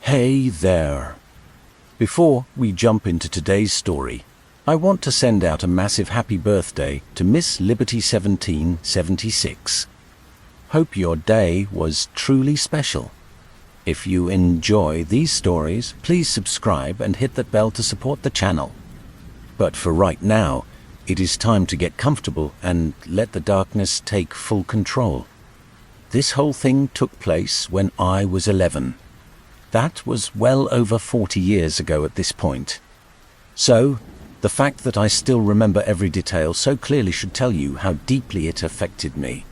Hey there! Before we jump into today's story, I want to send out a massive happy birthday to Miss Liberty 1776. Hope your day was truly special. If you enjoy these stories, please subscribe and hit that bell to support the channel. But for right now, it is time to get comfortable and let the darkness take full control. This whole thing took place when I was 11. That was well over 40 years ago at this point. So, the fact that I still remember every detail so clearly should tell you how deeply it affected me.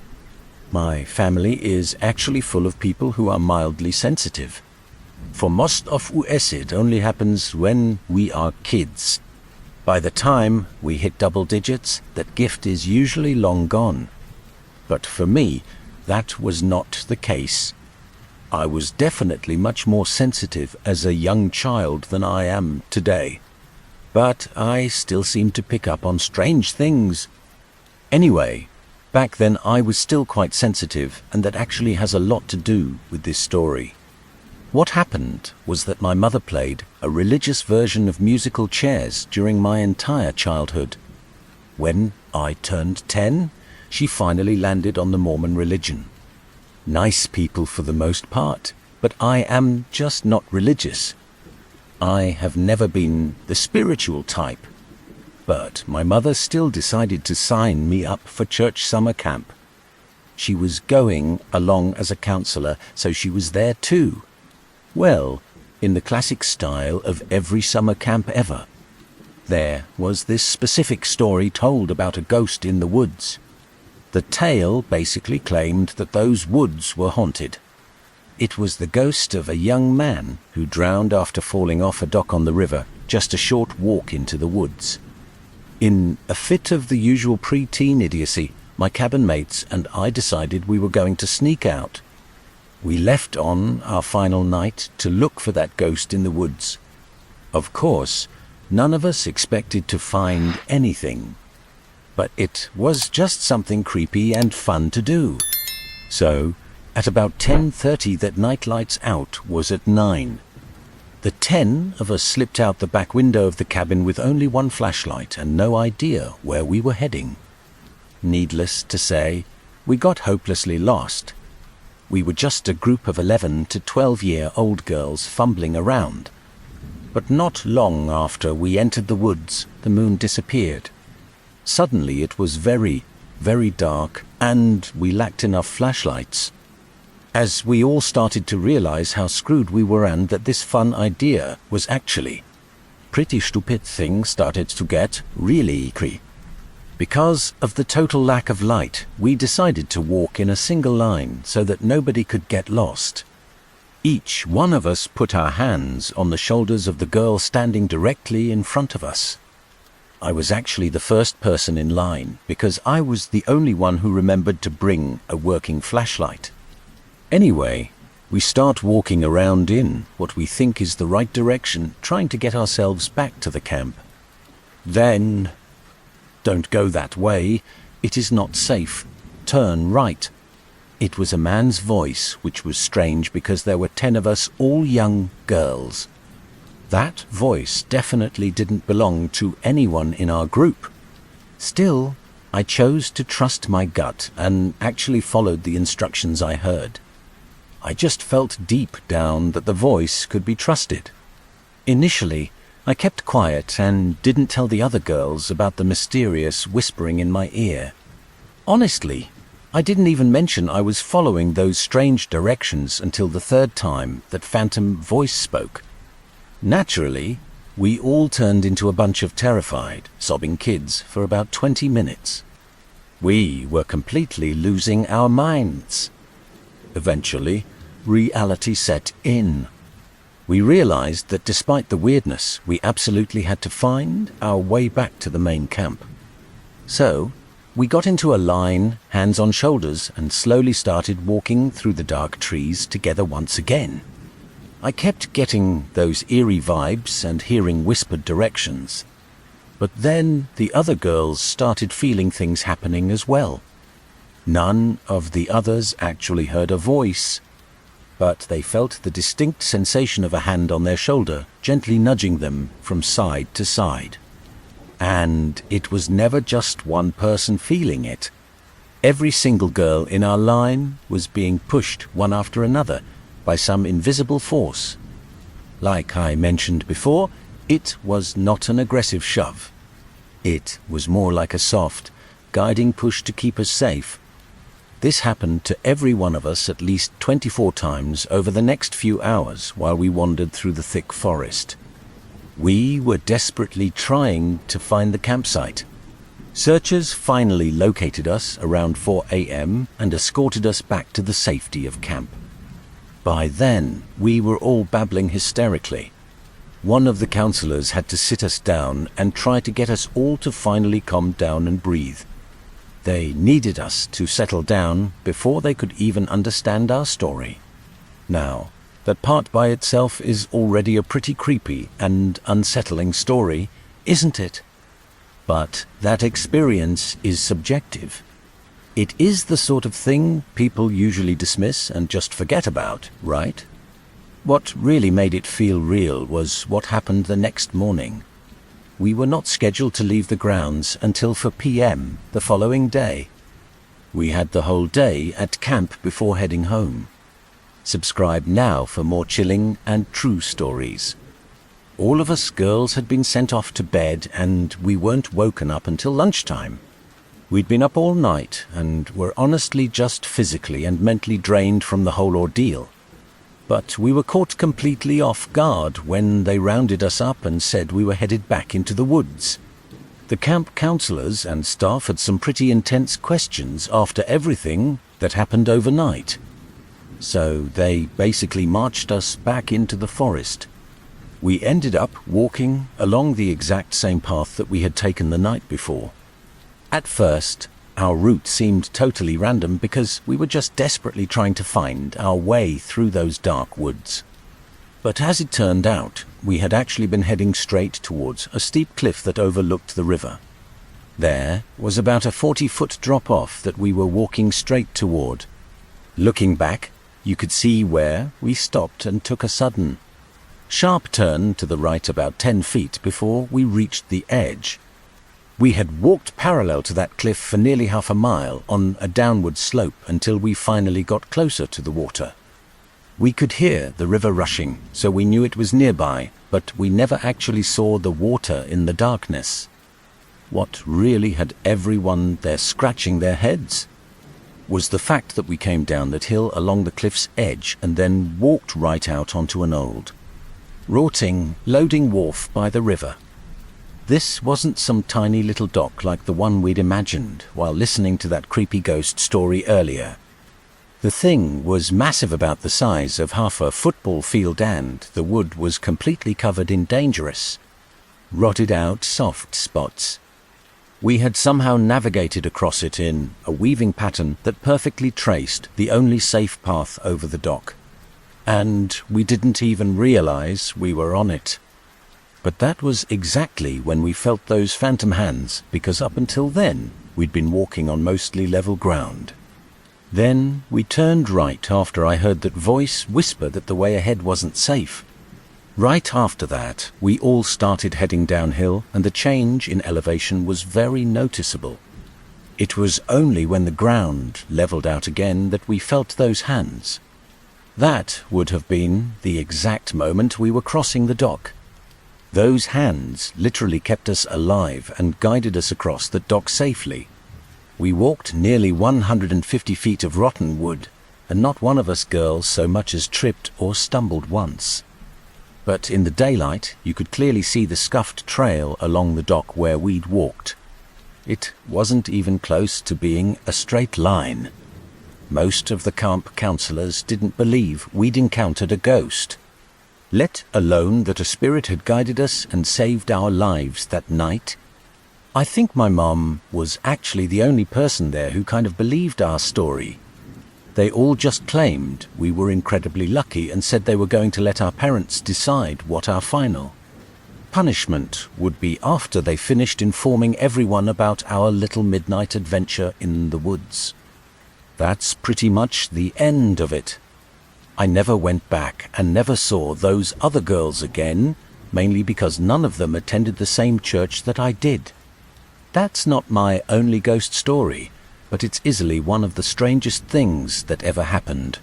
My family is actually full of people who are mildly sensitive. For most of us, it only happens when we are kids. By the time we hit double digits, that gift is usually long gone. But for me, that was not the case. I was definitely much more sensitive as a young child than I am today. But I still seem to pick up on strange things. Anyway, back then I was still quite sensitive, and that actually has a lot to do with this story. What happened was that my mother played a religious version of musical chairs during my entire childhood. When I turned 10, she finally landed on the Mormon religion. Nice people for the most part, but I am just not religious. I have never been the spiritual type. But my mother still decided to sign me up for church summer camp. She was going along as a counselor, so she was there too. Well, in the classic style of every summer camp ever. There was this specific story told about a ghost in the woods. The tale basically claimed that those woods were haunted. It was the ghost of a young man who drowned after falling off a dock on the river, just a short walk into the woods. In a fit of the usual pre-teen idiocy, my cabin mates and I decided we were going to sneak out. We left on our final night to look for that ghost in the woods. Of course, none of us expected to find anything. But it was just something creepy and fun to do. So, at about 10:30 that night lights out was at 9. The 10 of us slipped out the back window of the cabin with only one flashlight and no idea where we were heading. Needless to say, we got hopelessly lost. We were just a group of 11 to 12-year-old girls fumbling around. But not long after we entered the woods, the moon disappeared. Suddenly it was very, very dark, and we lacked enough flashlights. As we all started to realize how screwed we were and that this fun idea was actually pretty stupid, things started to get really creepy. Because of the total lack of light, we decided to walk in a single line so that nobody could get lost. Each one of us put our hands on the shoulders of the girl standing directly in front of us. I was actually the first person in line because I was the only one who remembered to bring a working flashlight. Anyway, we start walking around in what we think is the right direction, trying to get ourselves back to the camp. Then, "Don't go that way, it is not safe, turn right." It was a man's voice, which was strange because there were 10 of us, all young girls. That voice definitely didn't belong to anyone in our group. Still, I chose to trust my gut and actually followed the instructions I heard. I just felt deep down that the voice could be trusted. Initially, I kept quiet and didn't tell the other girls about the mysterious whispering in my ear. Honestly, I didn't even mention I was following those strange directions until the third time that phantom voice spoke. Naturally, we all turned into a bunch of terrified, sobbing kids for about 20 minutes. We were completely losing our minds. Eventually, reality set in. We realized that despite the weirdness, we absolutely had to find our way back to the main camp. So, we got into a line, hands on shoulders, and slowly started walking through the dark trees together once again. I kept getting those eerie vibes and hearing whispered directions. But then the other girls started feeling things happening as well. None of the others actually heard a voice. but they felt the distinct sensation of a hand on their shoulder, gently nudging them from side to side. And it was never just one person feeling it. Every single girl in our line was being pushed one after another by some invisible force. Like I mentioned before, it was not an aggressive shove. It was more like a soft, guiding push to keep us safe. This happened to every one of us at least 24 times over the next few hours while we wandered through the thick forest. We were desperately trying to find the campsite. Searchers finally located us around 4 a.m. and escorted us back to the safety of camp. By then, we were all babbling hysterically. One of the counselors had to sit us down and try to get us all to finally calm down and breathe. They needed us to settle down before they could even understand our story. Now, that part by itself is already a pretty creepy and unsettling story, isn't it? But that experience is subjective. It is the sort of thing people usually dismiss and just forget about, right? What really made it feel real was what happened the next morning. We were not scheduled to leave the grounds until 4 p.m. the following day. We had the whole day at camp before heading home. Subscribe now for more chilling and true stories. All of us girls had been sent off to bed and we weren't woken up until lunchtime. We'd been up all night and were honestly just physically and mentally drained from the whole ordeal. But we were caught completely off guard when they rounded us up and said we were headed back into the woods. The camp counselors and staff had some pretty intense questions after everything that happened overnight. So they basically marched us back into the forest. We ended up walking along the exact same path that we had taken the night before. At first, our route seemed totally random because we were just desperately trying to find our way through those dark woods. But as it turned out, we had actually been heading straight towards a steep cliff that overlooked the river. There was about a 40-foot drop-off that we were walking straight toward. Looking back, you could see where we stopped and took a sudden, sharp turn to the right about 10 feet before we reached the edge. We had walked parallel to that cliff for nearly half a mile on a downward slope until we finally got closer to the water. We could hear the river rushing, so we knew it was nearby, but we never actually saw the water in the darkness. What really had everyone there scratching their heads was the fact that we came down that hill along the cliff's edge and then walked right out onto an old, rotting, loading wharf by the river. This wasn't some tiny little dock like the one we'd imagined while listening to that creepy ghost story earlier. The thing was massive, about the size of half a football field, and the wood was completely covered in dangerous, rotted out soft spots. We had somehow navigated across it in a weaving pattern that perfectly traced the only safe path over the dock. And we didn't even realize we were on it. But that was exactly when we felt those phantom hands, because up until then, we'd been walking on mostly level ground. Then we turned right after I heard that voice whisper that the way ahead wasn't safe. Right after that, we all started heading downhill, and the change in elevation was very noticeable. It was only when the ground leveled out again that we felt those hands. That would have been the exact moment we were crossing the dock. Those hands literally kept us alive and guided us across the dock safely. We walked nearly 150 feet of rotten wood, and not one of us girls so much as tripped or stumbled once. But in the daylight, you could clearly see the scuffed trail along the dock where we'd walked. It wasn't even close to being a straight line. Most of the camp counselors didn't believe we'd encountered a ghost, let alone that a spirit had guided us and saved our lives that night. I think my mom was actually the only person there who kind of believed our story. They all just claimed we were incredibly lucky and said they were going to let our parents decide what our final punishment would be after they finished informing everyone about our little midnight adventure in the woods. That's pretty much the end of it. I never went back and never saw those other girls again, mainly because none of them attended the same church that I did. That's not my only ghost story, but it's easily one of the strangest things that ever happened.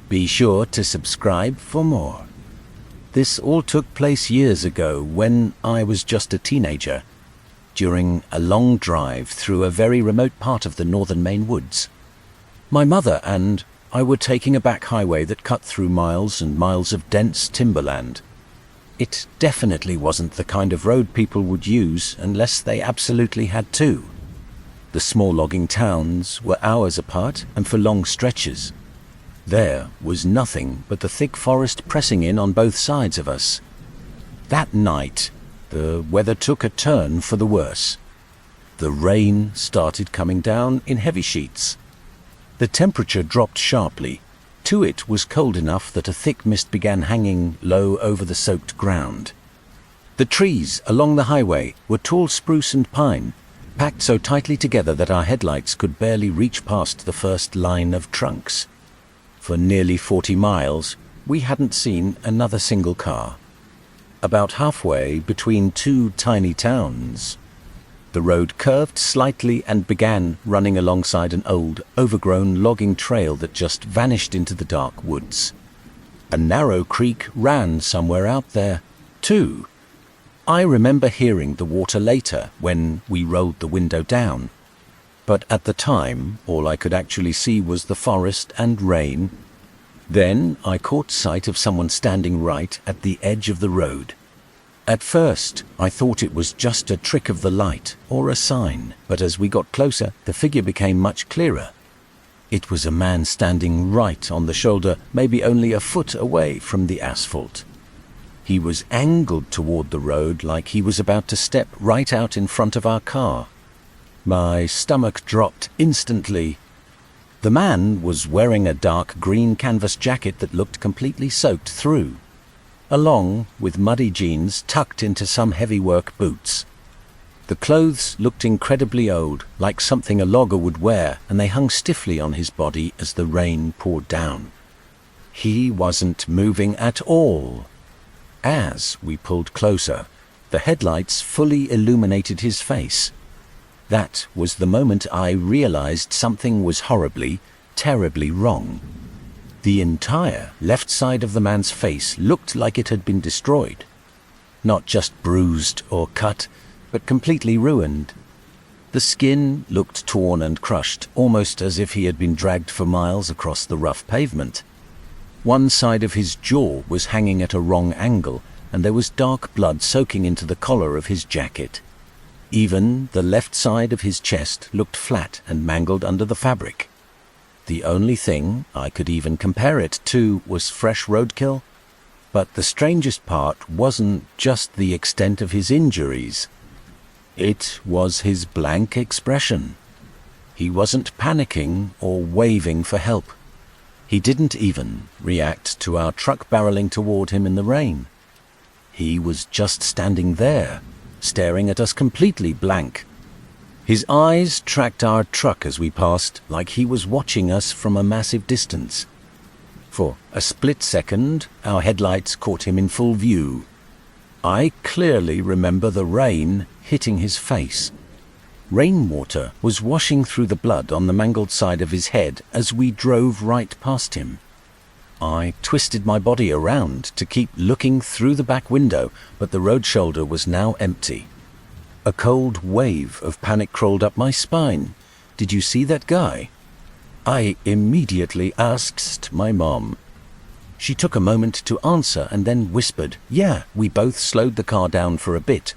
Be sure to subscribe for more. This all took place years ago when I was just a teenager, during a long drive through a very remote part of the northern Maine woods. My mother and I were taking a back highway that cut through miles and miles of dense timberland. It definitely wasn't the kind of road people would use unless they absolutely had to. The small logging towns were hours apart and for long stretches. There was nothing but the thick forest pressing in on both sides of us. That night, the weather took a turn for the worse. The rain started coming down in heavy sheets. The temperature dropped sharply. To it was cold enough that a thick mist began hanging low over the soaked ground. The trees along the highway were tall spruce and pine, packed so tightly together that our headlights could barely reach past the first line of trunks. For nearly 40 miles, we hadn't seen another single car. About halfway between two tiny towns, the road curved slightly and began running alongside an old, overgrown logging trail that just vanished into the dark woods. A narrow creek ran somewhere out there, too. I remember hearing the water later when we rolled the window down. But at the time, all I could actually see was the forest and rain. Then I caught sight of someone standing right at the edge of the road. At first, I thought it was just a trick of the light or a sign, but as we got closer, the figure became much clearer. It was a man standing right on the shoulder, maybe only a foot away from the asphalt. He was angled toward the road like he was about to step right out in front of our car. My stomach dropped instantly. The man was wearing a dark green canvas jacket that looked completely soaked through, along with muddy jeans tucked into some heavy work boots. The clothes looked incredibly old, like something a logger would wear, and they hung stiffly on his body as the rain poured down. He wasn't moving at all. As we pulled closer, the headlights fully illuminated his face. That was the moment I realized something was horribly, terribly wrong. The entire left side of the man's face looked like it had been destroyed. Not just bruised or cut, but completely ruined. The skin looked torn and crushed, almost as if he had been dragged for miles across the rough pavement. One side of his jaw was hanging at a wrong angle, and there was dark blood soaking into the collar of his jacket. Even the left side of his chest looked flat and mangled under the fabric. The only thing I could even compare it to was fresh roadkill. But the strangest part wasn't just the extent of his injuries. It was his blank expression. He wasn't panicking or waving for help. He didn't even react to our truck barreling toward him in the rain. He was just standing there, staring at us completely blank. His eyes tracked our truck as we passed, like he was watching us from a massive distance. For a split second, our headlights caught him in full view. I clearly remember the rain hitting his face. Rainwater was washing through the blood on the mangled side of his head as we drove right past him. I twisted my body around to keep looking through the back window, but the road shoulder was now empty. A cold wave of panic crawled up my spine. Did you see that guy? I immediately asked my mom. She took a moment to answer and then whispered, "Yeah." We both slowed the car down for a bit.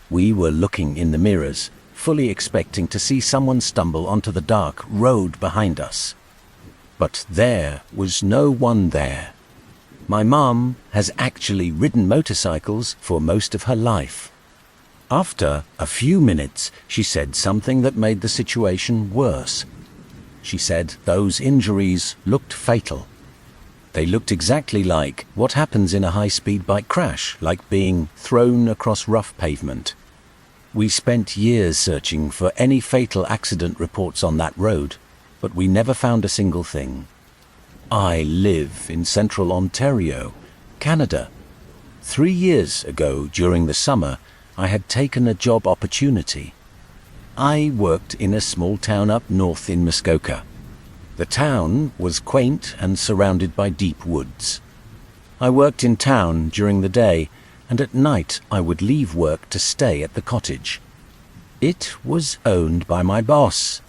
We were looking in the mirrors, fully expecting to see someone stumble onto the dark road behind us. But there was no one there. My mom has actually ridden motorcycles for most of her life. After a few minutes, she said something that made the situation worse. She said those injuries looked fatal. They looked exactly like what happens in a high-speed bike crash, like being thrown across rough pavement. We spent years searching for any fatal accident reports on that road, but we never found a single thing. I live in central Ontario, Canada. 3 years ago, during the summer, I had taken a job opportunity. I worked in a small town up north in Muskoka. The town was quaint and surrounded by deep woods. I worked in town during the day, and at night I would leave work to stay at the cottage. It was owned by my boss.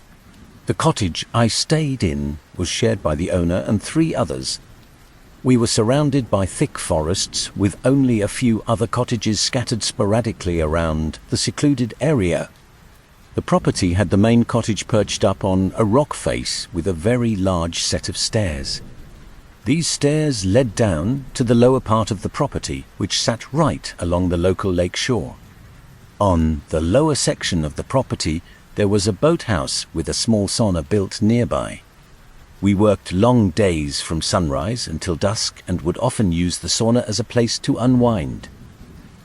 The cottage I stayed in was shared by the owner and 3 others. We were surrounded by thick forests with only a few other cottages scattered sporadically around the secluded area. The property had the main cottage perched up on a rock face with a very large set of stairs. These stairs led down to the lower part of the property, which sat right along the local lake shore. On the lower section of the property, there was a boathouse with a small sauna built nearby. We worked long days from sunrise until dusk and would often use the sauna as a place to unwind.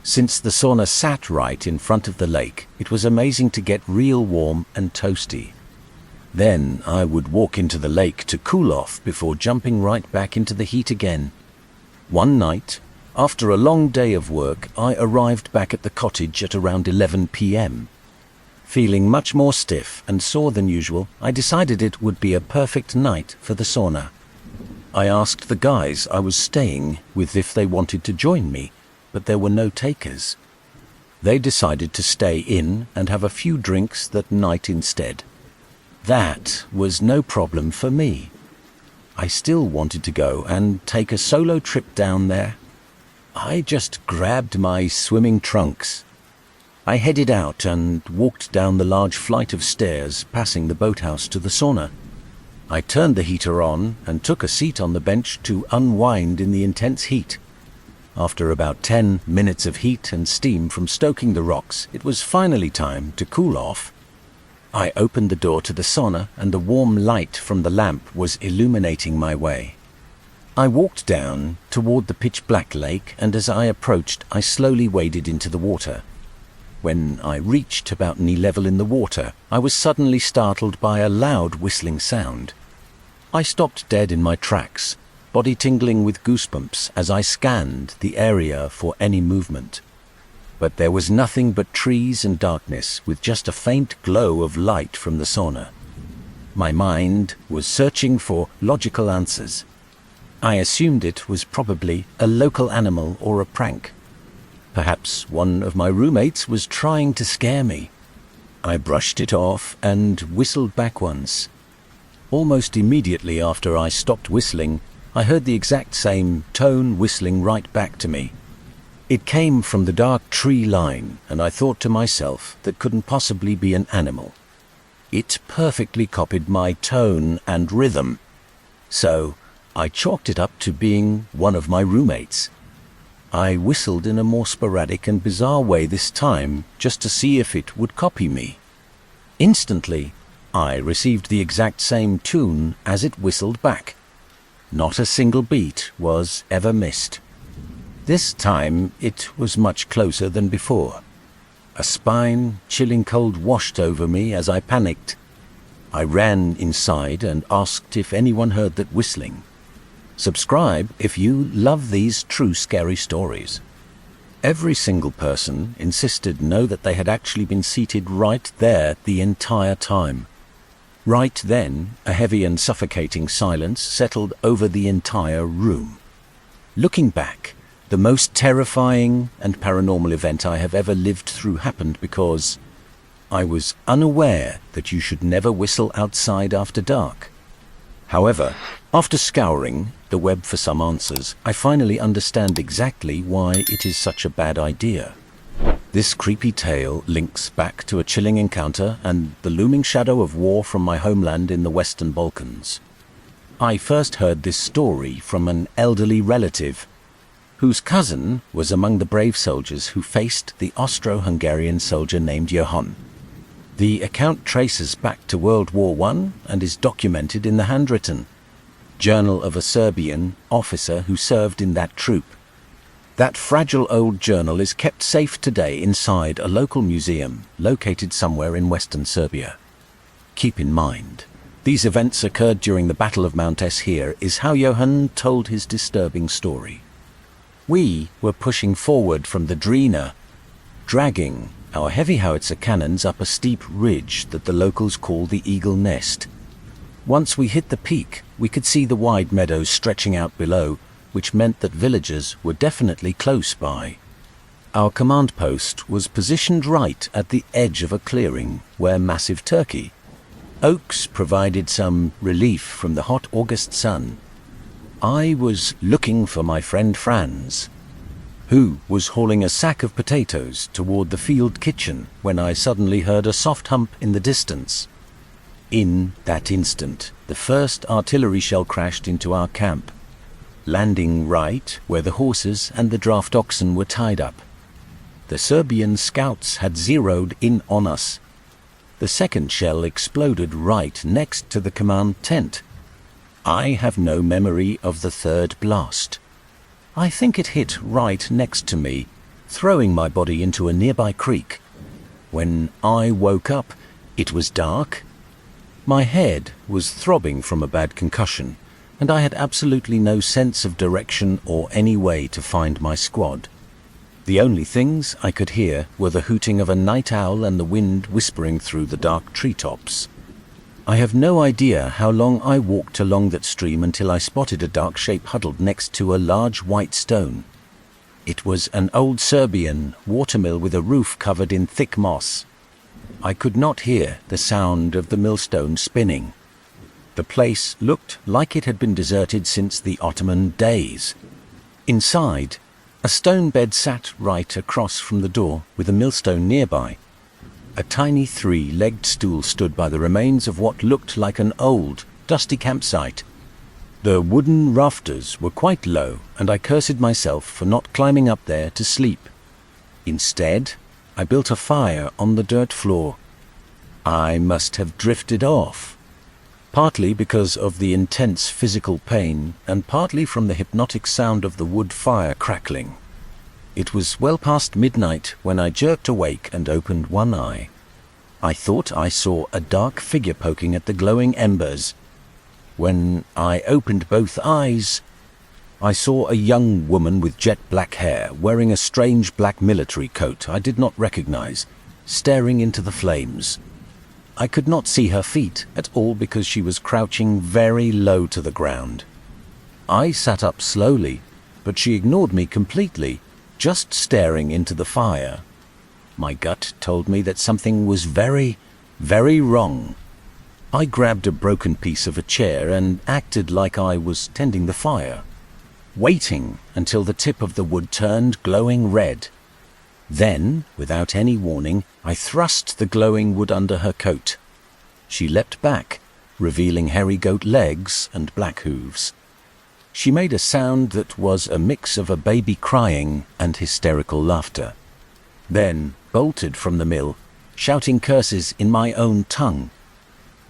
Since the sauna sat right in front of the lake, it was amazing to get real warm and toasty. Then I would walk into the lake to cool off before jumping right back into the heat again. One night, after a long day of work, I arrived back at the cottage at around 11 p.m. Feeling much more stiff and sore than usual, I decided it would be a perfect night for the sauna. I asked the guys I was staying with if they wanted to join me, but there were no takers. They decided to stay in and have a few drinks that night instead. That was no problem for me. I still wanted to go and take a solo trip down there. I just grabbed my swimming trunks. I headed out and walked down the large flight of stairs, passing the boathouse to the sauna. I turned the heater on and took a seat on the bench to unwind in the intense heat. After about 10 minutes of heat and steam from stoking the rocks, it was finally time to cool off. I opened the door to the sauna and the warm light from the lamp was illuminating my way. I walked down toward the pitch-black lake, and as I approached, I slowly waded into the water. When I reached about knee level in the water, I was suddenly startled by a loud whistling sound. I stopped dead in my tracks, body tingling with goosebumps as I scanned the area for any movement. But there was nothing but trees and darkness, with just a faint glow of light from the sauna. My mind was searching for logical answers. I assumed it was probably a local animal or a prank. Perhaps one of my roommates was trying to scare me. I brushed it off and whistled back once. Almost immediately after I stopped whistling, I heard the exact same tone whistling right back to me. It came from the dark tree line, and I thought to myself that couldn't possibly be an animal. It perfectly copied my tone and rhythm. So I chalked it up to being one of my roommates. I whistled in a more sporadic and bizarre way this time, just to see if it would copy me. Instantly, I received the exact same tune as it whistled back. Not a single beat was ever missed. This time, it was much closer than before. A spine-chilling cold washed over me as I panicked. I ran inside and asked if anyone heard that whistling. Subscribe if you love these true scary stories. Every single person insisted know that they had actually been seated right there the entire time. Right then, a heavy and suffocating silence settled over the entire room. Looking back, the most terrifying and paranormal event I have ever lived through happened because I was unaware that you should never whistle outside after dark. However, after scouring the web for some answers, I finally understand exactly why it is such a bad idea. This creepy tale links back to a chilling encounter and the looming shadow of war from my homeland in the Western Balkans. I first heard this story from an elderly relative whose cousin was among the brave soldiers who faced the Austro-Hungarian soldier named Johann. The account traces back to World War I and is documented in the handwritten journal of a Serbian officer who served in that troop. That fragile old journal is kept safe today inside a local museum located somewhere in Western Serbia. Keep in mind, These events occurred during the Battle of Mount S. Here is how Johann told his disturbing story. We were pushing forward from the Drina, dragging our heavy howitzer cannons up a steep ridge that the locals call the Eagle Nest. Once we hit the peak, we could see the wide meadows stretching out below, which meant that villagers were definitely close by. Our command post was positioned right at the edge of a clearing where massive turkey oaks provided some relief from the hot August sun. I was looking for my friend Franz, who was hauling a sack of potatoes toward the field kitchen when I suddenly heard a soft hump in the distance. In that instant, the first artillery shell crashed into our camp, landing right where the horses and the draft oxen were tied up. The Serbian scouts had zeroed in on us. The second shell exploded right next to the command tent. I have no memory of the third blast. I think it hit right next to me, throwing my body into a nearby creek. When I woke up, it was dark. My head was throbbing from a bad concussion, and I had absolutely no sense of direction or any way to find my squad. The only things I could hear were the hooting of a night owl and the wind whispering through the dark treetops. I have no idea how long I walked along that stream until I spotted a dark shape huddled next to a large white stone. It was an old Serbian watermill with a roof covered in thick moss. I could not hear the sound of the millstone spinning. The place looked like it had been deserted since the Ottoman days. Inside, a stone bed sat right across from the door with a millstone nearby. A tiny three-legged stool stood by the remains of what looked like an old, dusty campsite. The wooden rafters were quite low, and I cursed myself for not climbing up there to sleep. Instead, I built a fire on the dirt floor. I must have drifted off, partly because of the intense physical pain and partly from the hypnotic sound of the wood fire crackling. It was well past midnight when I jerked awake and opened one eye. I thought I saw a dark figure poking at the glowing embers. When I opened both eyes, I saw a young woman with jet black hair, wearing a strange black military coat I did not recognize, staring into the flames. I could not see her feet at all because she was crouching very low to the ground. I sat up slowly, but she ignored me completely, just staring into the fire. My gut told me that something was very, very wrong. I grabbed a broken piece of a chair and acted like I was tending the fire, waiting until the tip of the wood turned glowing red. Then, without any warning, I thrust the glowing wood under her coat. She leapt back, revealing hairy goat legs and black hooves. She made a sound that was a mix of a baby crying and hysterical laughter, then bolted from the mill, shouting curses in my own tongue.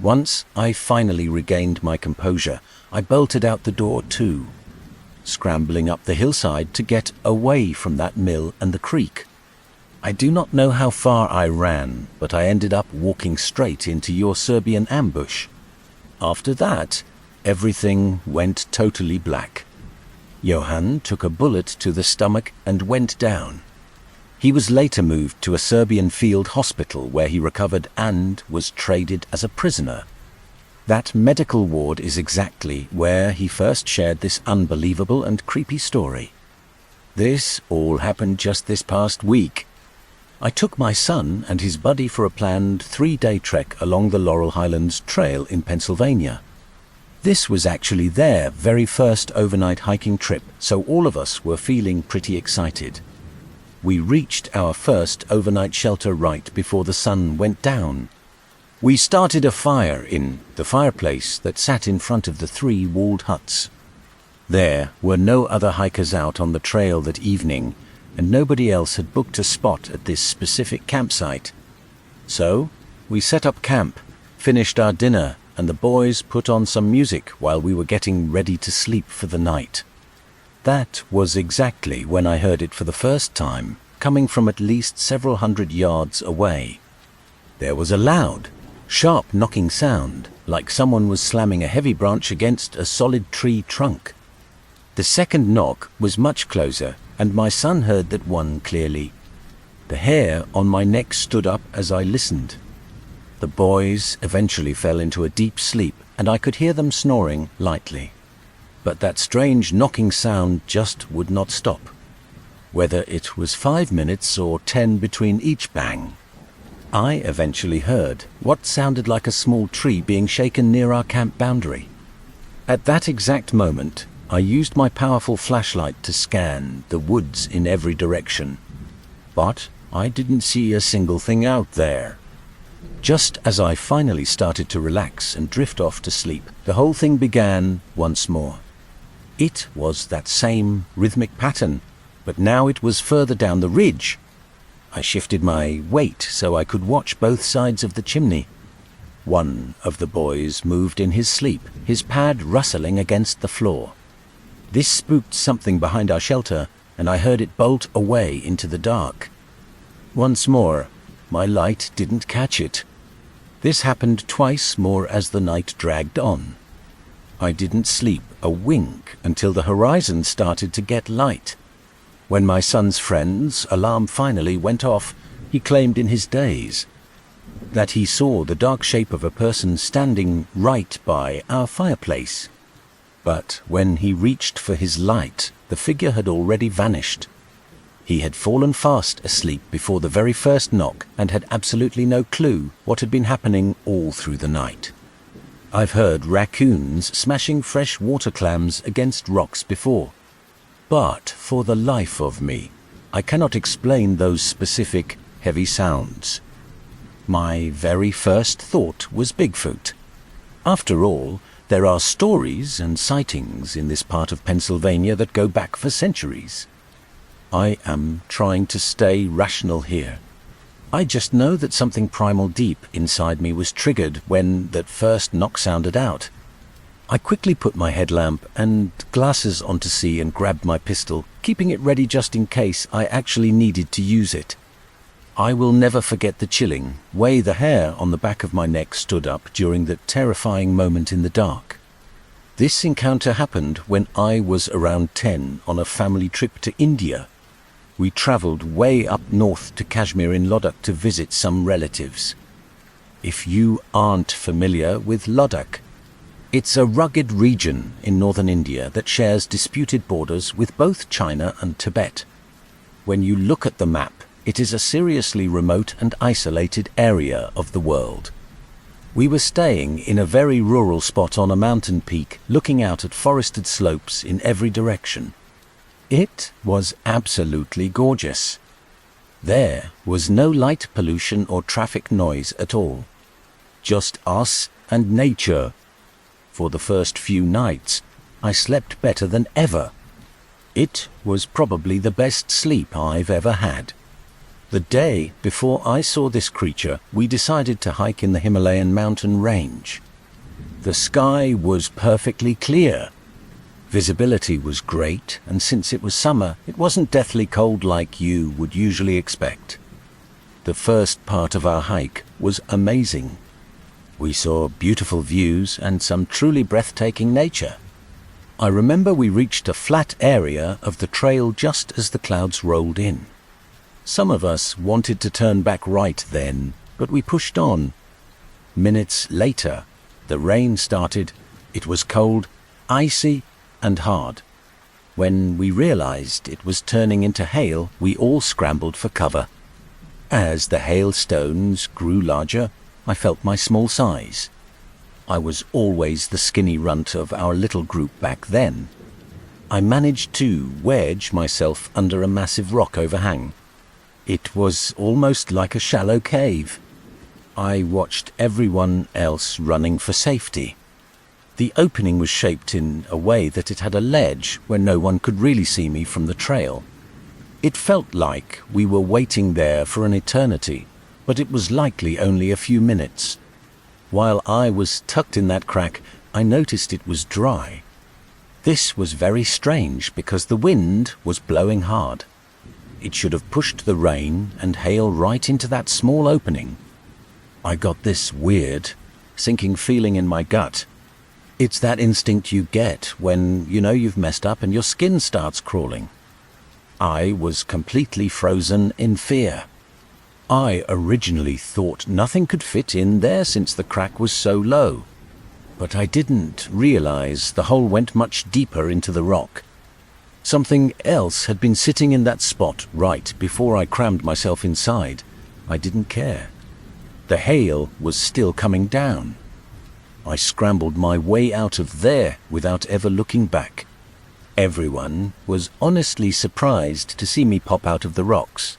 Once I finally regained my composure, I bolted out the door too, scrambling up the hillside to get away from that mill and the creek. I do not know how far I ran, but I ended up walking straight into your Serbian ambush. After that, everything went totally black. Johann took a bullet to the stomach and went down. He was later moved to a Serbian field hospital where he recovered and was traded as a prisoner. That medical ward is exactly where he first shared this unbelievable and creepy story. This all happened just this past week. I took my son and his buddy for a planned 3-day trek along the Laurel Highlands Trail in Pennsylvania. This was actually their very first overnight hiking trip, so all of us were feeling pretty excited. We reached our first overnight shelter right before the sun went down. We started a fire in the fireplace that sat in front of the 3 walled huts. There were no other hikers out on the trail that evening, and nobody else had booked a spot at this specific campsite. So, we set up camp, finished our dinner, and the boys put on some music while we were getting ready to sleep for the night. That was exactly when I heard it for the first time, coming from at least several hundred yards away. There was a loud, sharp knocking sound, like someone was slamming a heavy branch against a solid tree trunk. The second knock was much closer, and my son heard that one clearly. The hair on my neck stood up as I listened. The boys eventually fell into a deep sleep, and I could hear them snoring lightly. But that strange knocking sound just would not stop, whether it was 5 minutes or 10 between each bang. I eventually heard what sounded like a small tree being shaken near our camp boundary. At that exact moment, I used my powerful flashlight to scan the woods in every direction. But I didn't see a single thing out there. Just as I finally started to relax and drift off to sleep, the whole thing began once more. It was that same rhythmic pattern, but now it was further down the ridge. I shifted my weight so I could watch both sides of the chimney. One of the boys moved in his sleep, his pad rustling against the floor. This spooked something behind our shelter, and I heard it bolt away into the dark. Once more, my light didn't catch it. This happened twice more as the night dragged on. I didn't sleep a wink until the horizon started to get light. When my son's friend's alarm finally went off, he claimed in his daze that he saw the dark shape of a person standing right by our fireplace. But when he reached for his light, the figure had already vanished. He had fallen fast asleep before the very first knock and had absolutely no clue what had been happening all through the night. I've heard raccoons smashing fresh water clams against rocks before, but for the life of me, I cannot explain those specific heavy sounds. My very first thought was Bigfoot. After all, there are stories and sightings in this part of Pennsylvania that go back for centuries. I am trying to stay rational here. I just know that something primal deep inside me was triggered when that first knock sounded out. I quickly put my headlamp and glasses on to see and grabbed my pistol, keeping it ready just in case I actually needed to use it. I will never forget the chilling way the hair on the back of my neck stood up during that terrifying moment in the dark. This encounter happened when I was around 10 on a family trip to India. We traveled way up north to Kashmir in Ladakh to visit some relatives. If you aren't familiar with Ladakh, it's a rugged region in northern India that shares disputed borders with both China and Tibet. When you look at the map, it is a seriously remote and isolated area of the world. We were staying in a very rural spot on a mountain peak, looking out at forested slopes in every direction. It was absolutely gorgeous. There was no light pollution or traffic noise at all. Just us and nature. For the first few nights, I slept better than ever. It was probably the best sleep I've ever had. The day before I saw this creature, we decided to hike in the Himalayan mountain range. The sky was perfectly clear. Visibility was great, and since it was summer, it wasn't deathly cold like you would usually expect. The first part of our hike was amazing. We saw beautiful views and some truly breathtaking nature. I remember we reached a flat area of the trail just as the clouds rolled in. Some of us wanted to turn back right then, but we pushed on. Minutes later, the rain started. It was cold, icy, and hard. When we realized it was turning into hail, we all scrambled for cover. As the hailstones grew larger, I felt my small size. I was always the skinny runt of our little group back then. I managed to wedge myself under a massive rock overhang. It was almost like a shallow cave. I watched everyone else running for safety. The opening was shaped in a way that it had a ledge where no one could really see me from the trail. It felt like we were waiting there for an eternity, but it was likely only a few minutes. While I was tucked in that crack, I noticed it was dry. This was very strange because the wind was blowing hard. It should have pushed the rain and hail right into that small opening. I got this weird, sinking feeling in my gut. It's that instinct you get when you know you've messed up and your skin starts crawling. I was completely frozen in fear. I originally thought nothing could fit in there since the crack was so low. But I didn't realize the hole went much deeper into the rock. Something else had been sitting in that spot right before I crammed myself inside. I didn't care. The hail was still coming down. I scrambled my way out of there without ever looking back. Everyone was honestly surprised to see me pop out of the rocks.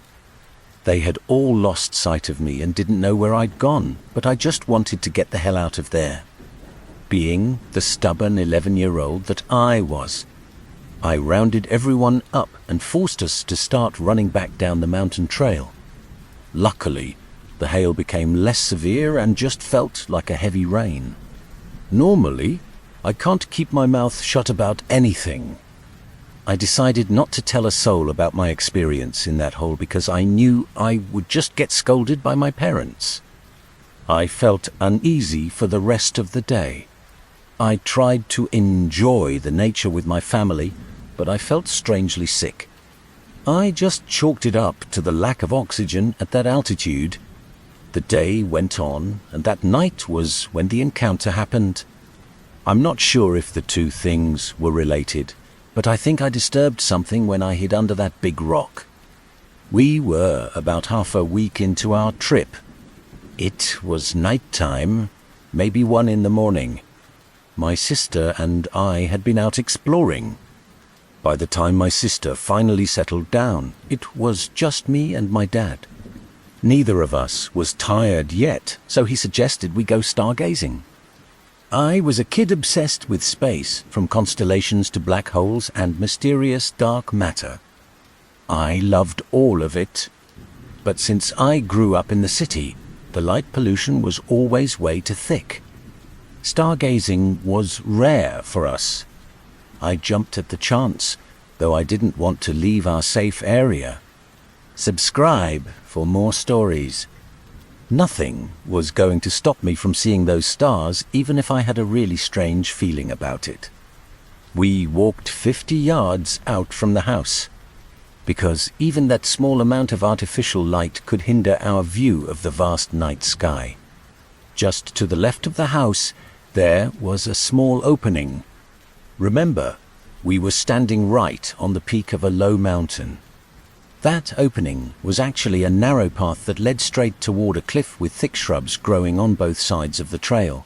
They had all lost sight of me and didn't know where I'd gone, but I just wanted to get the hell out of there. Being the stubborn 11-year-old that I was, I rounded everyone up and forced us to start running back down the mountain trail. Luckily, the hail became less severe and just felt like a heavy rain. Normally, I can't keep my mouth shut about anything. I decided not to tell a soul about my experience in that hole because I knew I would just get scolded by my parents. I felt uneasy for the rest of the day. I tried to enjoy the nature with my family, but I felt strangely sick. I just chalked it up to the lack of oxygen at that altitude. The day went on, and that night was when the encounter happened. I'm not sure if the two things were related, but I think I disturbed something when I hid under that big rock. We were about half a week into our trip. It was night time, maybe 1 a.m. My sister and I had been out exploring. By the time my sister finally settled down, it was just me and my dad. Neither of us was tired yet, so he suggested we go stargazing. I was a kid obsessed with space, from constellations to black holes and mysterious dark matter. I loved all of it. But since I grew up in the city, the light pollution was always way too thick. Stargazing was rare for us. I jumped at the chance, though I didn't want to leave our safe area. Subscribe for more stories. Nothing was going to stop me from seeing those stars, even if I had a really strange feeling about it. We walked 50 yards out from the house, because even that small amount of artificial light could hinder our view of the vast night sky. Just to the left of the house, there was a small opening. Remember, we were standing right on the peak of a low mountain. That opening was actually a narrow path that led straight toward a cliff with thick shrubs growing on both sides of the trail.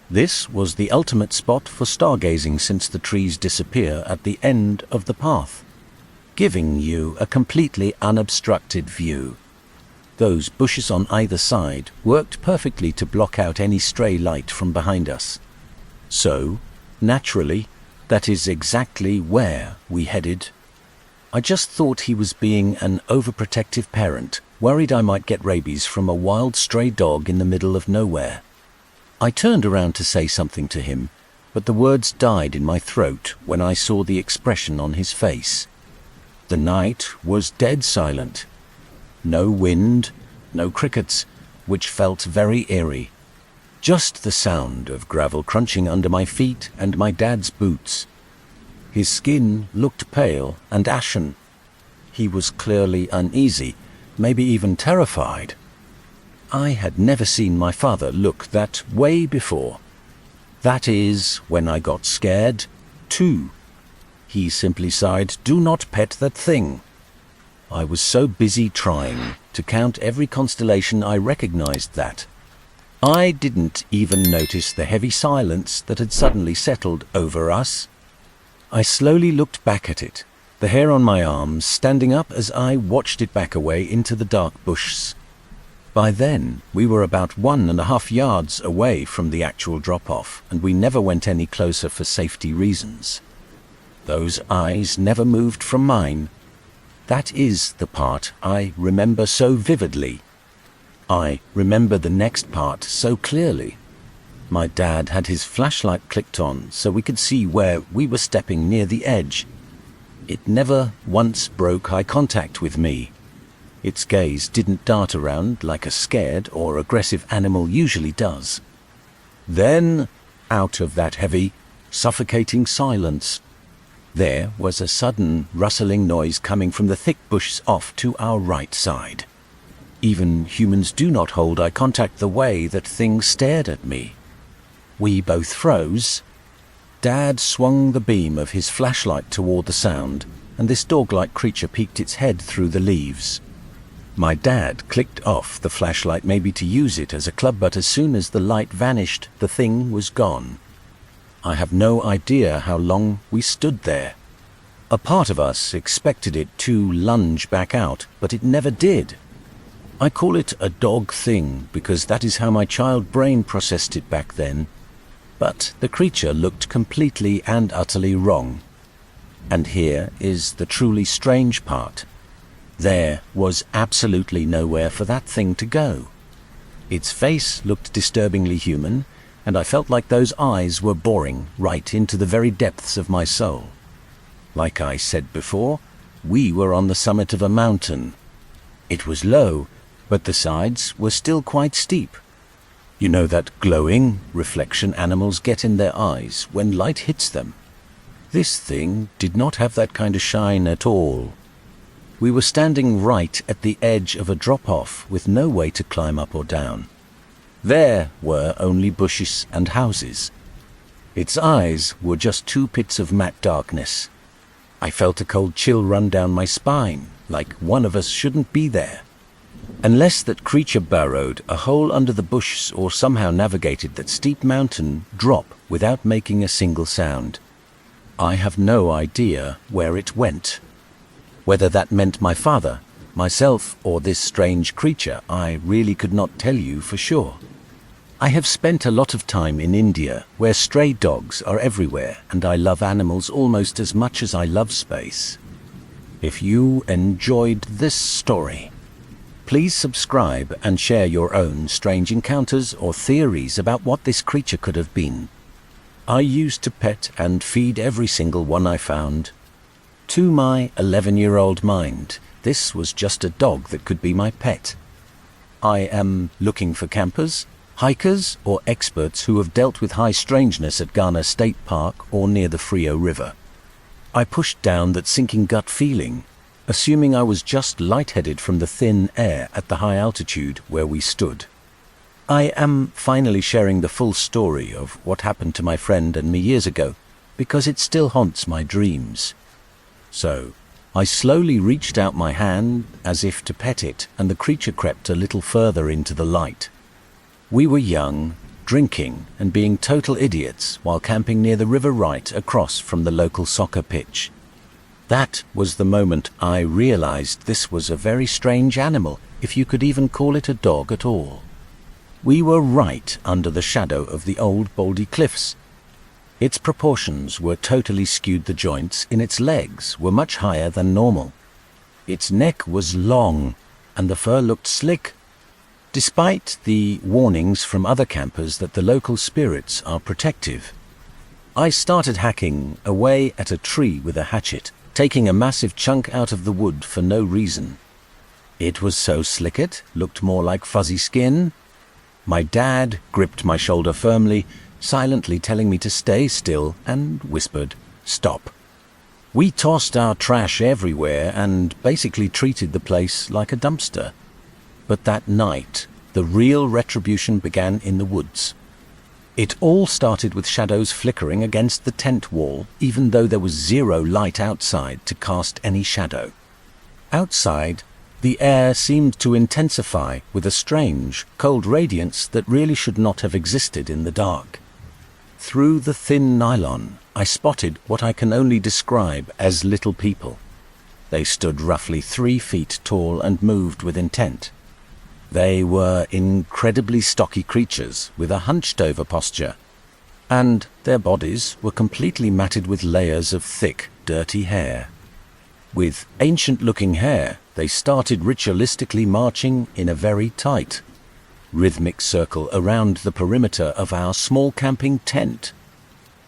This was the ultimate spot for stargazing since the trees disappear at the end of the path, giving you a completely unobstructed view. Those bushes on either side worked perfectly to block out any stray light from behind us. So, naturally, that is exactly where we headed. I just thought he was being an overprotective parent, worried I might get rabies from a wild stray dog in the middle of nowhere. I turned around to say something to him, but the words died in my throat when I saw the expression on his face. The night was dead silent. No wind, no crickets, which felt very eerie. Just the sound of gravel crunching under my feet and my dad's boots. His skin looked pale and ashen. He was clearly uneasy, maybe even terrified. I had never seen my father look that way before. That is when I got scared, too. He simply sighed, "Do not pet that thing." I was so busy trying to count every constellation I recognized that I didn't even notice the heavy silence that had suddenly settled over us. I slowly looked back at it, the hair on my arms standing up as I watched it back away into the dark bushes. By then, we were about 1.5 yards away from the actual drop-off, and we never went any closer for safety reasons. Those eyes never moved from mine. That is the part I remember so vividly. I remember the next part so clearly. My dad had his flashlight clicked on so we could see where we were stepping near the edge. It never once broke eye contact with me. Its gaze didn't dart around like a scared or aggressive animal usually does. Then, out of that heavy, suffocating silence, there was a sudden rustling noise coming from the thick bushes off to our right side. Even humans do not hold eye contact the way that things stared at me. We both froze. Dad swung the beam of his flashlight toward the sound, and this dog-like creature peeked its head through the leaves. My dad clicked off the flashlight, maybe to use it as a club, but as soon as the light vanished, the thing was gone. I have no idea how long we stood there. A part of us expected it to lunge back out, but it never did. I call it a dog thing because that is how my child brain processed it back then. But the creature looked completely and utterly wrong. And here is the truly strange part. There was absolutely nowhere for that thing to go. Its face looked disturbingly human, and I felt like those eyes were boring right into the very depths of my soul. Like I said before, we were on the summit of a mountain. It was low, but the sides were still quite steep. You know that glowing reflection animals get in their eyes when light hits them? This thing did not have that kind of shine at all. We were standing right at the edge of a drop-off with no way to climb up or down. There were only bushes and houses. Its eyes were just two pits of matte darkness. I felt a cold chill run down my spine, like one of us shouldn't be there. Unless that creature burrowed a hole under the bushes or somehow navigated that steep mountain drop without making a single sound. I have no idea where it went. Whether that meant my father, myself, or this strange creature, I really could not tell you for sure. I have spent a lot of time in India, where stray dogs are everywhere, and I love animals almost as much as I love space. If you enjoyed this story, please subscribe and share your own strange encounters or theories about what this creature could have been. I used to pet and feed every single one I found. To my 11-year-old mind, this was just a dog that could be my pet. I am looking for campers, hikers, or experts who have dealt with high strangeness at Ghana State Park or near the Frio River. I pushed down that sinking gut feeling, assuming I was just lightheaded from the thin air at the high altitude where we stood. I am finally sharing the full story of what happened to my friend and me years ago, because it still haunts my dreams. So, I slowly reached out my hand as if to pet it, and the creature crept a little further into the light. We were young, drinking, and being total idiots while camping near the river right across from the local soccer pitch. That was the moment I realized this was a very strange animal, if you could even call it a dog at all. We were right under the shadow of the old Baldy Cliffs. Its proportions were totally skewed. The joints in its legs were much higher than normal. Its neck was long, and the fur looked slick. Despite the warnings from other campers that the local spirits are protective, I started hacking away at a tree with a hatchet, taking a massive chunk out of the wood for no reason. It was so slick it looked more like fuzzy skin. My dad gripped my shoulder firmly, silently telling me to stay still, and whispered, "Stop." We tossed our trash everywhere and basically treated the place like a dumpster. But that night, the real retribution began in the woods. It all started with shadows flickering against the tent wall, even though there was zero light outside to cast any shadow. Outside, the air seemed to intensify with a strange, cold radiance that really should not have existed in the dark. Through the thin nylon, I spotted what I can only describe as little people. They stood roughly 3 feet tall and moved with intent. They were incredibly stocky creatures with a hunched-over posture, and their bodies were completely matted with layers of thick, dirty hair. With ancient-looking hair, they started ritualistically marching in a very tight, rhythmic circle around the perimeter of our small camping tent.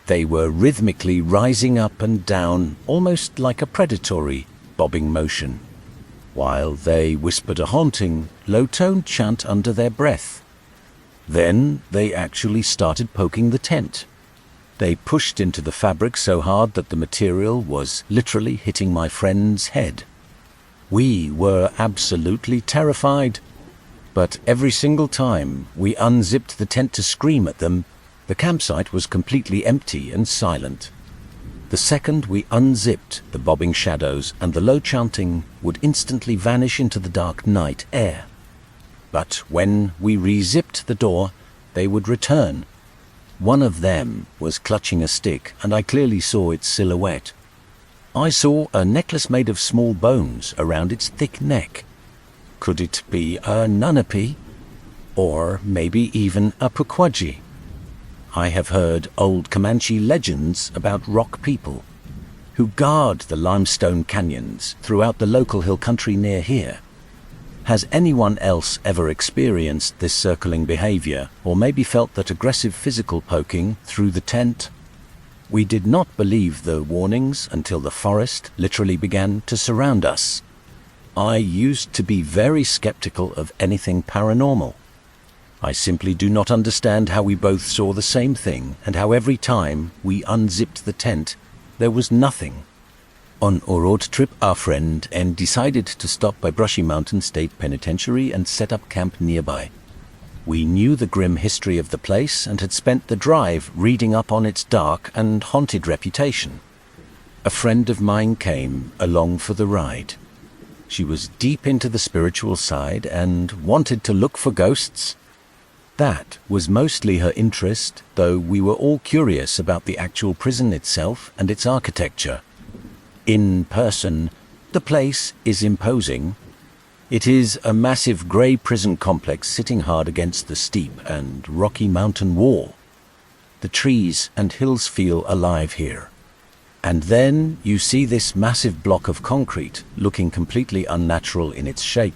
They were rhythmically rising up and down, almost like a predatory, bobbing motion, while they whispered a haunting, low-toned chant under their breath. Then they actually started poking the tent. They pushed into the fabric so hard that the material was literally hitting my friend's head. We were absolutely terrified. But every single time we unzipped the tent to scream at them, the campsite was completely empty and silent. The second we unzipped, the bobbing shadows and the low chanting would instantly vanish into the dark night air. But when we re-zipped the door, they would return. One of them was clutching a stick, and I clearly saw its silhouette. I saw a necklace made of small bones around its thick neck. Could it be a nunapi? Or maybe even a pukwudgie? I have heard old Comanche legends about rock people who guard the limestone canyons throughout the local hill country near here. Has anyone else ever experienced this circling behavior, or maybe felt that aggressive physical poking through the tent? We did not believe the warnings until the forest literally began to surround us. I used to be very skeptical of anything paranormal. I simply do not understand how we both saw the same thing and how every time we unzipped the tent, there was nothing. On our road trip, our friend N decided to stop by Brushy Mountain State Penitentiary and set up camp nearby. We knew the grim history of the place and had spent the drive reading up on its dark and haunted reputation. A friend of mine came along for the ride. She was deep into the spiritual side and wanted to look for ghosts. That was mostly her interest, though we were all curious about the actual prison itself and its architecture. In person, the place is imposing. It is a massive grey prison complex sitting hard against the steep and rocky mountain wall. The trees and hills feel alive here. And then you see this massive block of concrete looking completely unnatural in its shape.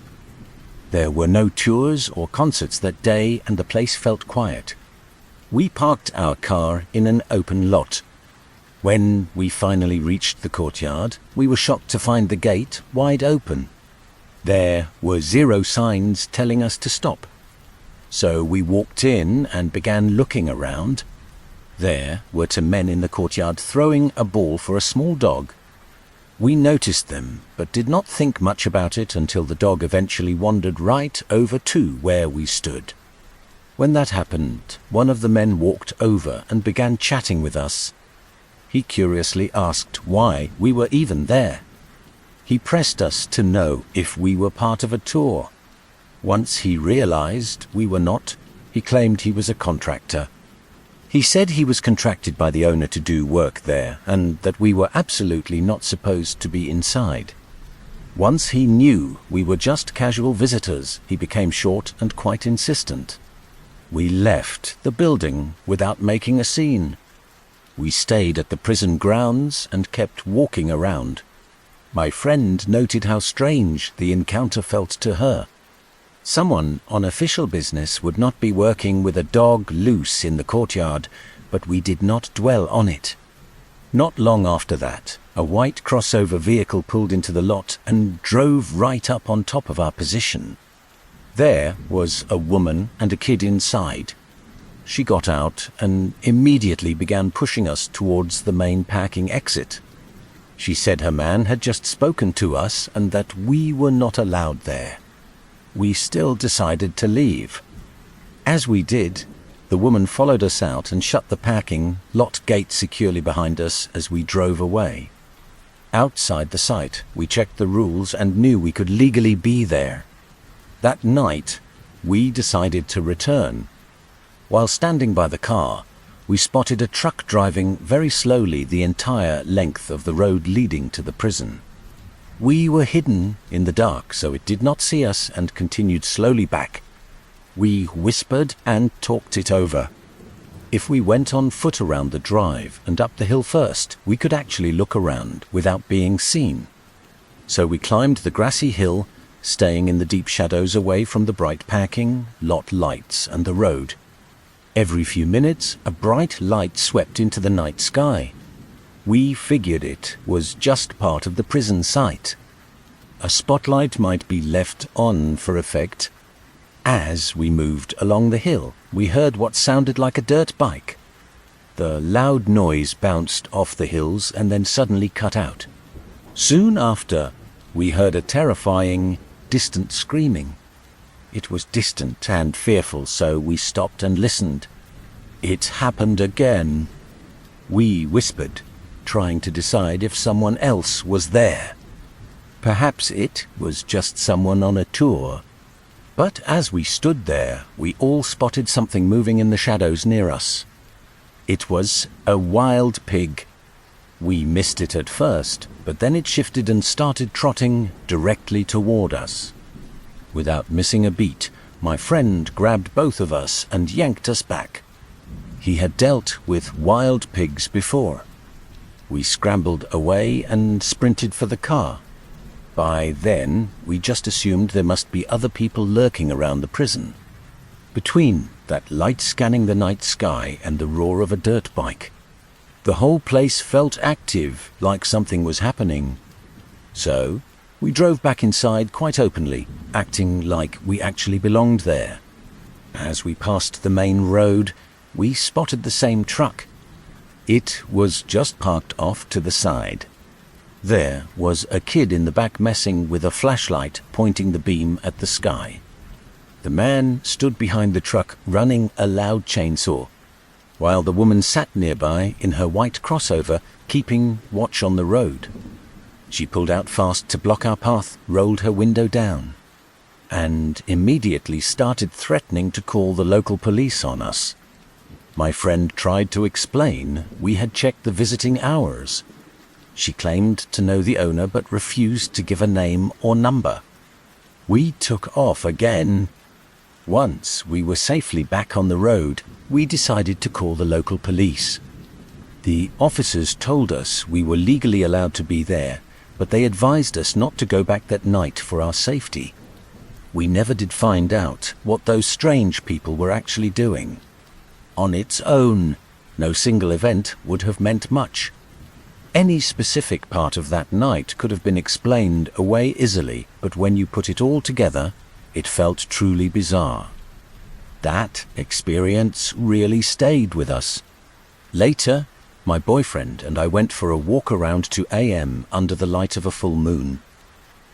There were no tours or concerts that day, and the place felt quiet. We parked our car in an open lot. When we finally reached the courtyard, we were shocked to find the gate wide open. There were 0 signs telling us to stop. So we walked in and began looking around. There were 2 men in the courtyard throwing a ball for a small dog. We noticed them, but did not think much about it until the dog eventually wandered right over to where we stood. When that happened, one of the men walked over and began chatting with us. He curiously asked why we were even there. He pressed us to know if we were part of a tour. Once he realized we were not, he claimed he was a contractor. He said he was contracted by the owner to do work there, and that we were absolutely not supposed to be inside. Once he knew we were just casual visitors, he became short and quite insistent. We left the building without making a scene. We stayed at the prison grounds and kept walking around. My friend noted how strange the encounter felt to her. Someone on official business would not be working with a dog loose in the courtyard, but we did not dwell on it. Not long after that, a white crossover vehicle pulled into the lot and drove right up on top of our position. There was a woman and a kid inside. She got out and immediately began pushing us towards the main parking exit. She said her man had just spoken to us and that we were not allowed there. We still decided to leave. As we did, the woman followed us out and shut the parking lot gate securely behind us as we drove away. Outside the site, we checked the rules and knew we could legally be there. That night, we decided to return. While standing by the car, we spotted a truck driving very slowly the entire length of the road leading to the prison. We were hidden in the dark, so it did not see us and continued slowly back. We whispered and talked it over. If we went on foot around the drive and up the hill first, we could actually look around without being seen. So we climbed the grassy hill, staying in the deep shadows away from the bright parking lot lights and the road. Every few minutes, a bright light swept into the night sky. We figured it was just part of the prison site. A spotlight might be left on for effect. As we moved along the hill, we heard what sounded like a dirt bike. The loud noise bounced off the hills and then suddenly cut out. Soon after, we heard a terrifying, distant screaming. It was distant and fearful, so we stopped and listened. It happened again. We whispered, trying to decide if someone else was there. Perhaps it was just someone on a tour. But as we stood there, we all spotted something moving in the shadows near us. It was a wild pig. We missed it at first, but then it shifted and started trotting directly toward us. Without missing a beat, my friend grabbed both of us and yanked us back. He had dealt with wild pigs before. We scrambled away and sprinted for the car. By then, we just assumed there must be other people lurking around the prison. Between that light scanning the night sky and the roar of a dirt bike, the whole place felt active, like something was happening. So, we drove back inside quite openly, acting like we actually belonged there. As we passed the main road, we spotted the same truck. It was just parked off to the side. There was a kid in the back messing with a flashlight, pointing the beam at the sky. The man stood behind the truck running a loud chainsaw, while the woman sat nearby in her white crossover, keeping watch on the road. She pulled out fast to block our path, rolled her window down, and immediately started threatening to call the local police on us. My friend tried to explain we had checked the visiting hours. She claimed to know the owner but refused to give a name or number. We took off again. Once we were safely back on the road, we decided to call the local police. The officers told us we were legally allowed to be there, but they advised us not to go back that night for our safety. We never did find out what those strange people were actually doing. On its own, no single event would have meant much. Any specific part of that night could have been explained away easily, but when you put it all together, it felt truly bizarre. That experience really stayed with us. Later, my boyfriend and I went for a walk around 2 a.m. under the light of a full moon.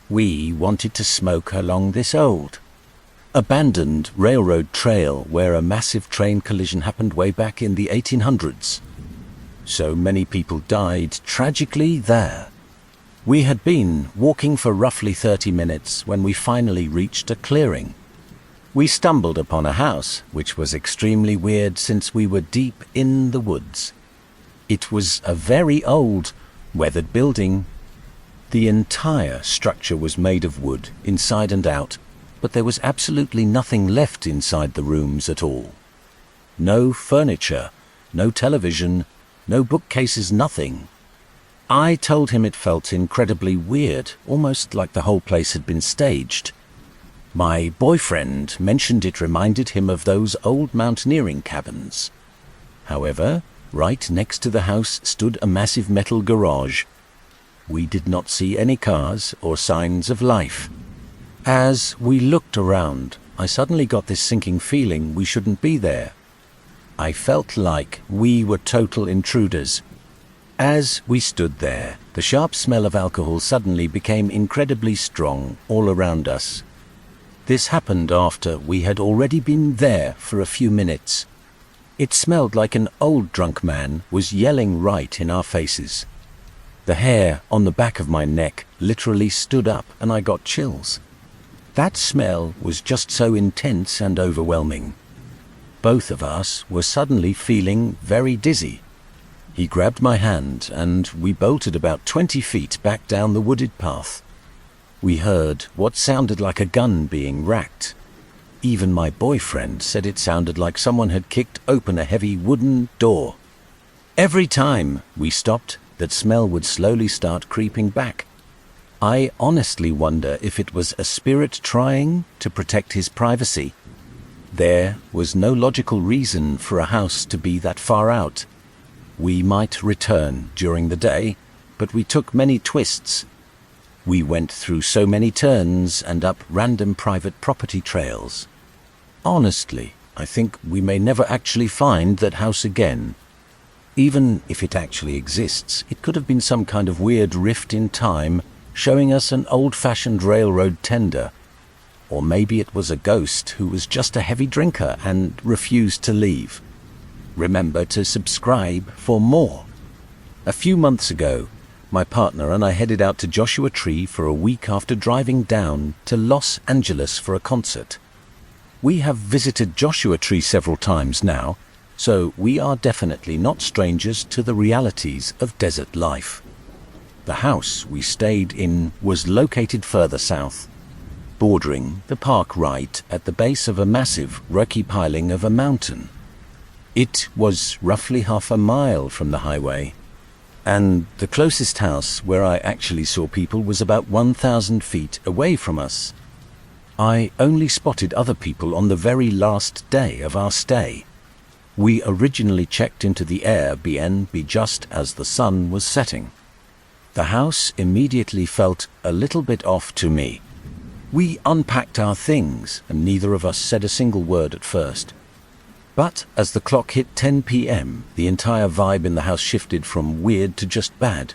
We wanted to smoke along this old, abandoned railroad trail where a massive train collision happened way back in the 1800s. So many people died tragically there. We had been walking for roughly 30 minutes when we finally reached a clearing. We stumbled upon a house, which was extremely weird since we were deep in the woods. It was a very old, weathered building. The entire structure was made of wood, inside and out, but there was absolutely nothing left inside the rooms at all. No furniture, no television, no bookcases, nothing. I told him it felt incredibly weird, almost like the whole place had been staged. My boyfriend mentioned it reminded him of those old mountaineering cabins. However, right next to the house stood a massive metal garage. We did not see any cars or signs of life. As we looked around, I suddenly got this sinking feeling we shouldn't be there. I felt like we were total intruders. As we stood there, the sharp smell of alcohol suddenly became incredibly strong all around us. This happened after we had already been there for a few minutes. It smelled like an old drunk man was yelling right in our faces. The hair on the back of my neck literally stood up and I got chills. That smell was just so intense and overwhelming. Both of us were suddenly feeling very dizzy. He grabbed my hand and we bolted about 20 feet back down the wooded path. We heard what sounded like a gun being racked. Even my boyfriend said it sounded like someone had kicked open a heavy wooden door. Every time we stopped, that smell would slowly start creeping back. I honestly wonder if it was a spirit trying to protect his privacy. There was no logical reason for a house to be that far out. We might return during the day, but we took many twists. We went through so many turns and up random private property trails. Honestly, I think we may never actually find that house again. Even if it actually exists, it could have been some kind of weird rift in time, showing us an old-fashioned railroad tender. Or maybe it was a ghost who was just a heavy drinker and refused to leave. Remember to subscribe for more. A few months ago, my partner and I headed out to Joshua Tree for a week after driving down to Los Angeles for a concert. We have visited Joshua Tree several times now, so we are definitely not strangers to the realities of desert life. The house we stayed in was located further south, bordering the park right at the base of a massive rocky piling of a mountain. It was roughly half a mile from the highway, and the closest house where I actually saw people was about 1,000 feet away from us. I only spotted other people on the very last day of our stay. We originally checked into the Airbnb just as the sun was setting. The house immediately felt a little bit off to me. We unpacked our things, and neither of us said a single word at first. But as the clock hit 10 p.m., the entire vibe in the house shifted from weird to just bad.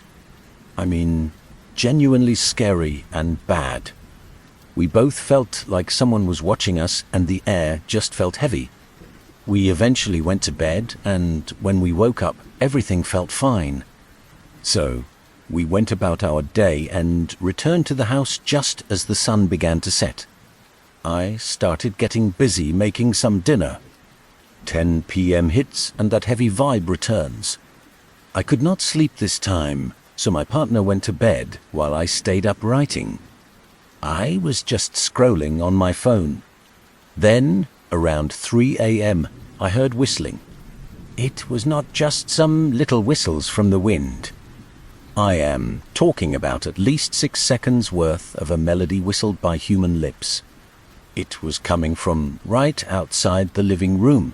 I mean, genuinely scary and bad. We both felt like someone was watching us, and the air just felt heavy. We eventually went to bed, and when we woke up, everything felt fine. So, we went about our day and returned to the house just as the sun began to set. I started getting busy making some dinner. 10 p.m. hits and that heavy vibe returns. I could not sleep this time, so my partner went to bed while I stayed up writing. I was just scrolling on my phone. Then, around 3 a.m., I heard whistling. It was not just some little whistles from the wind. I am talking about at least 6 seconds worth of a melody whistled by human lips. It was coming from right outside the living room.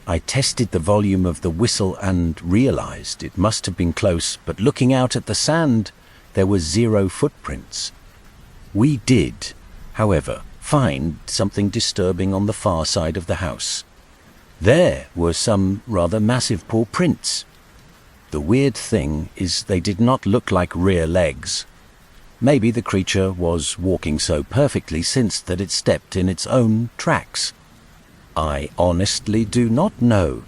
I tested the volume of the whistle and realized it must have been close, but looking out at the sand, there were 0 footprints. We did, however, find something disturbing on the far side of the house. There were some rather massive paw prints. The weird thing is they did not look like rear legs. Maybe the creature was walking so perfectly since that it stepped in its own tracks. I honestly do not know.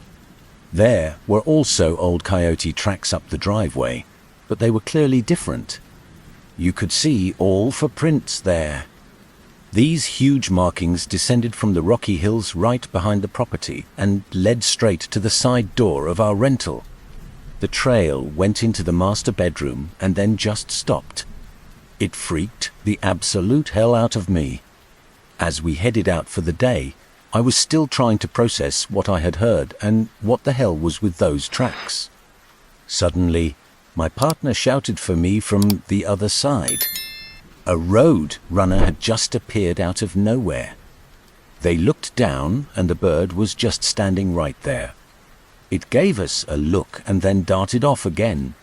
There were also old coyote tracks up the driveway, but they were clearly different. You could see all footprints there. These huge markings descended from the rocky hills right behind the property and led straight to the side door of our rental. The trail went into the master bedroom and then just stopped. It freaked the absolute hell out of me. As we headed out for the day, I was still trying to process what I had heard and what the hell was with those tracks. Suddenly, my partner shouted for me from the other side. A road runner had just appeared out of nowhere. They looked down and the bird was just standing right there. It gave us a look and then darted off again.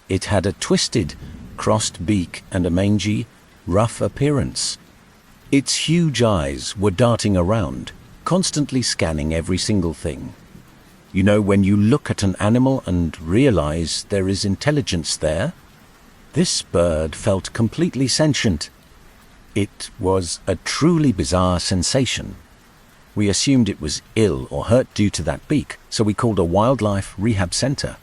It had a twisted, crossed beak and a mangy, rough appearance. Its huge eyes were darting around, constantly scanning every single thing. You know, when you look at an animal and realize there is intelligence there? This bird felt completely sentient. It was a truly bizarre sensation. We assumed it was ill or hurt due to that beak, so we called a wildlife rehab center.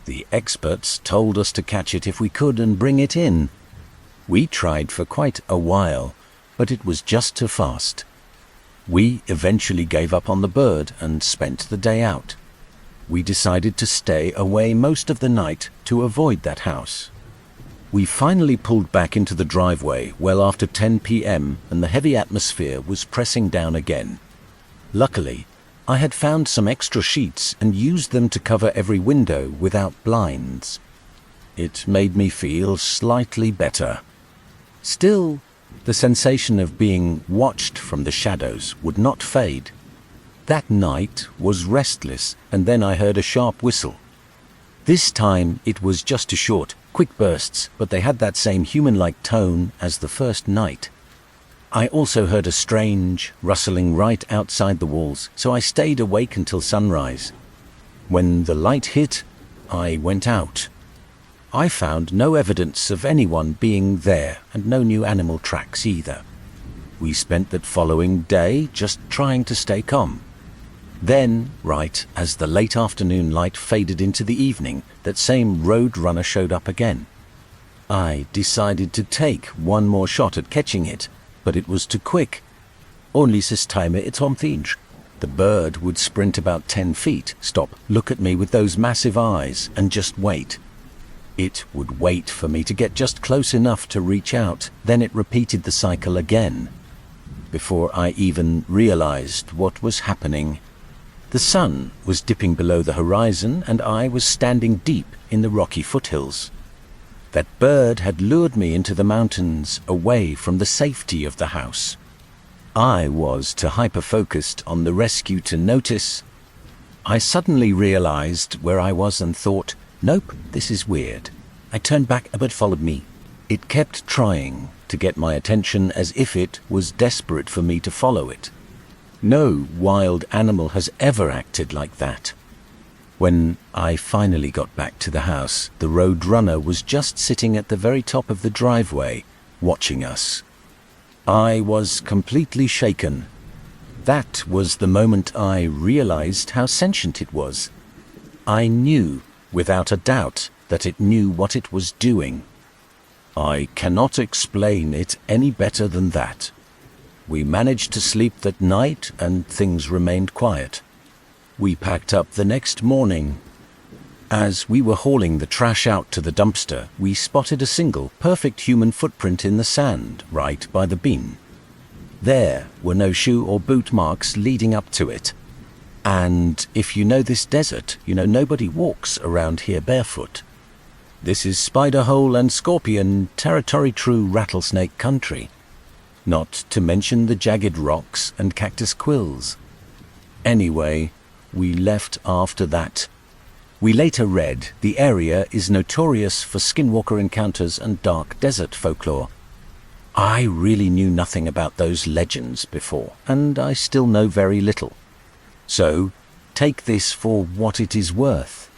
The experts told us to catch it if we could and bring it in. We tried for quite a while, but it was just too fast. We eventually gave up on the bird and spent the day out. We decided to stay away most of the night to avoid that house. We finally pulled back into the driveway well after 10 p.m. and the heavy atmosphere was pressing down again. Luckily, I had found some extra sheets and used them to cover every window without blinds. It made me feel slightly better. Still, the sensation of being watched from the shadows would not fade. That night was restless, and then I heard a sharp whistle. This time it was just a short, quick bursts, but they had that same human-like tone as the first night. I also heard a strange rustling right outside the walls, so I stayed awake until sunrise. When the light hit, I went out. I found no evidence of anyone being there and no new animal tracks either. We spent that following day just trying to stay calm. Then, right as the late afternoon light faded into the evening, that same road runner showed up again. I decided to take one more shot at catching it, but it was too quick. Only this time it's on finch. The bird would sprint about 10 feet, stop, look at me with those massive eyes, and just wait. It would wait for me to get just close enough to reach out, then it repeated the cycle again. Before I even realized what was happening, the sun was dipping below the horizon and I was standing deep in the rocky foothills. That bird had lured me into the mountains away from the safety of the house. I was too hyper-focused on the rescue to notice. I suddenly realized where I was and thought, nope, this is weird. I turned back, but it followed me. It kept trying to get my attention as if it was desperate for me to follow it. No wild animal has ever acted like that. When I finally got back to the house, the road runner was just sitting at the very top of the driveway, watching us. I was completely shaken. That was the moment I realized how sentient it was. I knew, without a doubt, that it knew what it was doing. I cannot explain it any better than that. We managed to sleep that night and things remained quiet. We packed up the next morning. As we were hauling the trash out to the dumpster, we spotted a single, perfect human footprint in the sand right by the bin. There were no shoe or boot marks leading up to it. And if you know this desert, you know nobody walks around here barefoot. This is spider hole and scorpion territory, true rattlesnake country. Not to mention the jagged rocks and cactus quills. Anyway, we left after that. We later read the area is notorious for skinwalker encounters and dark desert folklore. I really knew nothing about those legends before, and I still know very little. So, take this for what it is worth.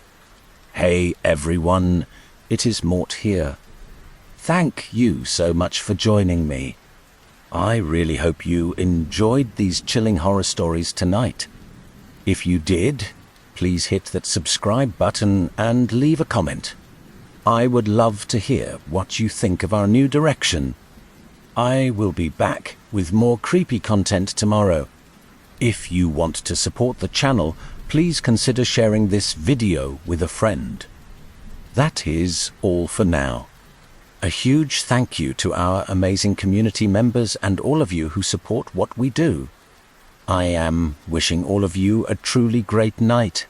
Hey everyone, it is Mort here. Thank you so much for joining me. I really hope you enjoyed these chilling horror stories tonight. If you did, please hit that subscribe button and leave a comment. I would love to hear what you think of our new direction. I will be back with more creepy content tomorrow. If you want to support the channel, please consider sharing this video with a friend. That is all for now. A huge thank you to our amazing community members and all of you who support what we do. I am wishing all of you a truly great night.